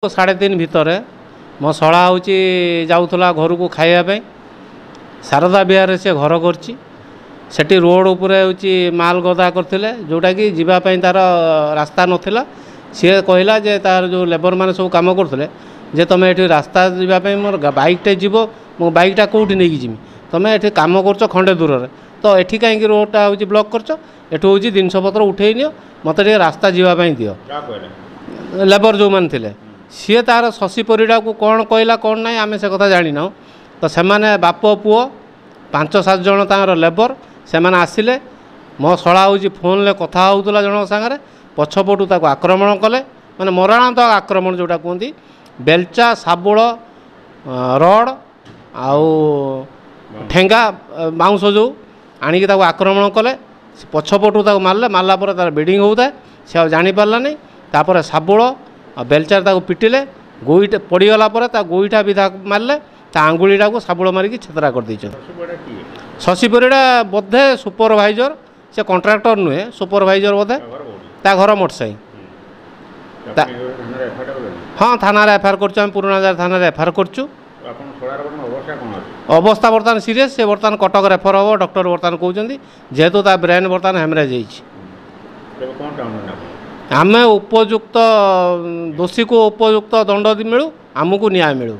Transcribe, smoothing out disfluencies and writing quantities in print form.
3:30 भितर मो शला हूँ जाऊला घर को खावाई शारदा विहार से घर करटी रोड उपरे हूँ माल गदा करते जोटा कि जीवाई तार रास्ता नाला सी कहला जे तार जो लेबर मैंने सब कम करते जे तुम ये रास्ता जावाई मोर बैकटे जीव मो बैकटा कौटी नहीं जीमी तुम ये कम कर खंडे दूर तो ये कहीं रोडटा हूँ ब्लॉक कर हूँ जिनपतर उठे नि मत रास्ता जावाई दियो लेबर जो मैंने थे सी तार शशि परिड़ा को कौन कहला कौन ना आम से कथा जानी ना तो से बाप पुओ 5-7 जन तार लेबर से आसिले मो शला हूँ फोन ले कथा होता जन सागर पछपटू ताको आक्रमण कले माने मरणांत आक्रमण जोटा कहती बेलचा साबुल रड आउ ठेंगा बाउंस जो आणिकी ताको आक्रमण कले पछपटू ताको मारले मारला पर तार ब्लीडिंग होता है से जानी पारला नहीं तापर साबुल बेलचार ताको पिटिले गोईटा पड़गला गोईठा विधा मारले आंगुलीटा को साबुल मारिकी छेतरा कर दी शशि परिड़ा बोधे सुपरभाइजर से कॉन्ट्रैक्टर नुहे सुपरभाइजर बोधे ता घर मोटसाई हाँ थाना एफआईआर कर पुराना थाना एफआईआर कर अवस्था बर्तमान सीरीयस से बर्तमान कटक रेफर हम डॉक्टर बर्तमान कहते जेहेतु ता ब्रेन बर्तमान हेमरेज आम उपयुक्त दोषी को उपयुक्त दंड मिलू आमको न्याय मिलू।